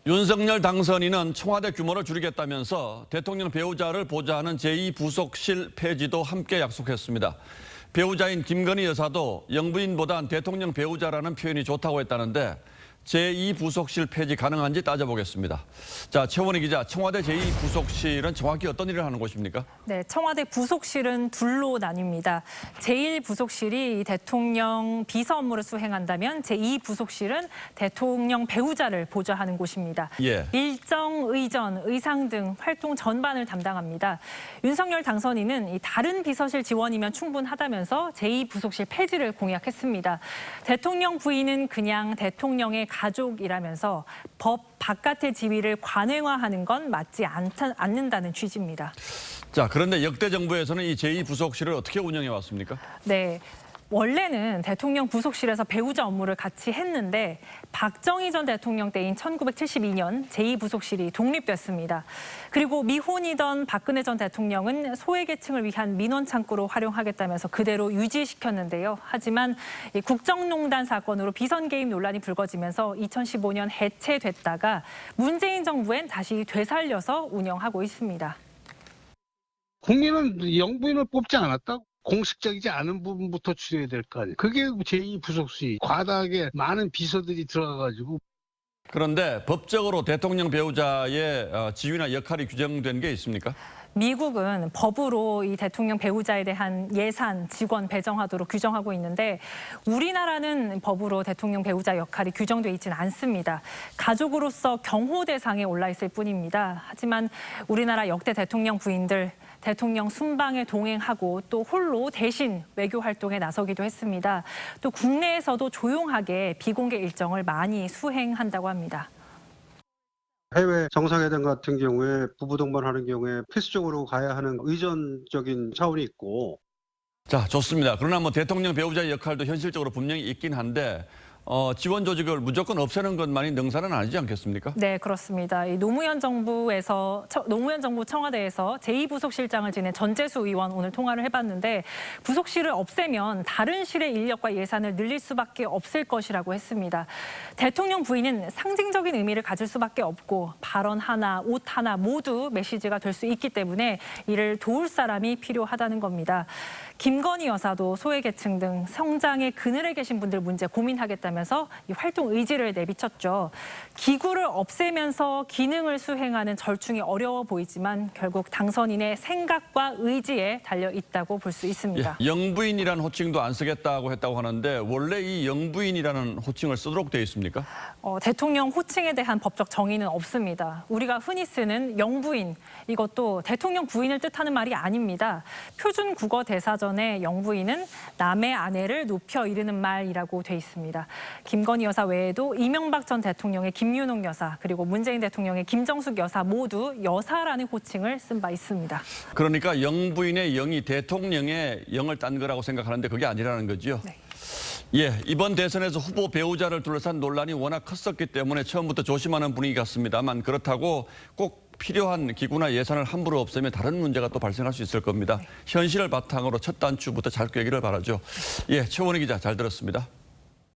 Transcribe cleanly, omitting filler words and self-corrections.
윤석열 당선인은 청와대 규모를 줄이겠다면서 대통령 배우자를 보좌하는 제2부속실 폐지도 함께 약속했습니다. 배우자인 김건희 여사도 영부인보단 대통령 배우자라는 표현이 좋다고 했다는데 제2부속실 폐지 가능한지 따져보겠습니다. 자, 최원희 기자, 청와대 제2부속실은 정확히 어떤 일을 하는 곳입니까? 네, 청와대 부속실은 둘로 나뉩니다. 제1부속실이 대통령 비서 업무를 수행한다면 제2부속실은 대통령 배우자를 보좌하는 곳입니다. 예. 일정, 의전, 의상 등 활동 전반을 담당합니다. 윤석열 당선인은 이 다른 비서실 지원이면 충분하다면서 제2부속실 폐지를 공약했습니다. 대통령 부인은 그냥 대통령의 가족이라면서 법 바깥의 지위를 관행화하는 건 맞지 않는다는 취지입니다. 자, 그런데 역대 정부에서는 이 제2부속실을 어떻게 운영해 왔습니까? 네. 원래는 대통령 부속실에서 배우자 업무를 같이 했는데 박정희 전 대통령 때인 1972년 제2부속실이 독립됐습니다. 그리고 미혼이던 박근혜 전 대통령은 소외계층을 위한 민원창구로 활용하겠다면서 그대로 유지시켰는데요. 하지만 국정농단 사건으로 비선 개입 논란이 불거지면서 2015년 해체됐다가 문재인 정부엔 다시 되살려서 운영하고 있습니다. 국민은 영부인을 뽑지 않았다고? 공식적이지 않은 부분부터 줄여야 될 거 아니에요. 그게 제2부속실. 과다하게 많은 비서들이 들어가가지고. 그런데 법적으로 대통령 배우자의 지위나 역할이 규정된 게 있습니까? 미국은 법으로 이 대통령 배우자에 대한 예산, 직원 배정하도록 규정하고 있는데 우리나라는 법으로 대통령 배우자 역할이 규정돼 있지는 않습니다. 가족으로서 경호 대상에 올라 있을 뿐입니다. 하지만 우리나라 역대 대통령 부인들 대통령 순방에 동행하고 또 홀로 대신 외교 활동에 나서기도 했습니다. 또 국내에서도 조용하게 비공개 일정을 많이 수행한다고 합니다. 해외 정상회담 같은 경우에 부부 동반하는 경우에 필수적으로 가야 하는 의전적인 차원이 있고. 자, 좋습니다. 그러나 뭐 대통령 배우자의 역할도 현실적으로 분명히 있긴 한데 지원 조직을 무조건 없애는 것만이 능사는 아니지 않겠습니까? 네, 그렇습니다. 이 노무현 정부 청와대에서 제2부속실장을 지낸 전재수 의원 오늘 통화를 해봤는데 부속실을 없애면 다른 실의 인력과 예산을 늘릴 수밖에 없을 것이라고 했습니다. 대통령 부인은 상징적인 의미를 가질 수밖에 없고 발언 하나, 옷 하나 모두 메시지가 될 수 있기 때문에 이를 도울 사람이 필요하다는 겁니다. 김건희 여사도 소외계층 등 성장의 그늘에 계신 분들 문제 고민하겠다면서 이 활동 의지를 내비쳤죠. 기구를 없애면서 기능을 수행하는 절충이 어려워 보이지만 결국 당선인의 생각과 의지에 달려 있다고 볼 수 있습니다. 예, 영부인이라는 호칭도 안 쓰겠다고 했다고 하는데 원래 이 영부인이라는 호칭을 쓰도록 되어 있습니까? 대통령 호칭에 대한 법적 정의는 없습니다. 우리가 흔히 쓰는 영부인, 이것도 대통령 부인을 뜻하는 말이 아닙니다. 표준 국어 대사전에 영부인은 남의 아내를 높여 이르는 말이라고 돼 있습니다. 김건희 여사 외에도 이명박 전 대통령의 김윤옥 여사 그리고 문재인 대통령의 김정숙 여사 모두 여사라는 호칭을 쓴 바 있습니다. 그러니까 영부인의 영이 대통령의 영을 딴 거라고 생각하는데 그게 아니라는 거죠? 네. 예, 이번 대선에서 후보 배우자를 둘러싼 논란이 워낙 컸었기 때문에 처음부터 조심하는 분위기 같습니다만 그렇다고 꼭 필요한 기구나 예산을 함부로 없애면 다른 문제가 또 발생할 수 있을 겁니다. 현실을 바탕으로 첫 단추부터 잘 꿰기를 바라죠. 예, 최원희 기자 잘 들었습니다.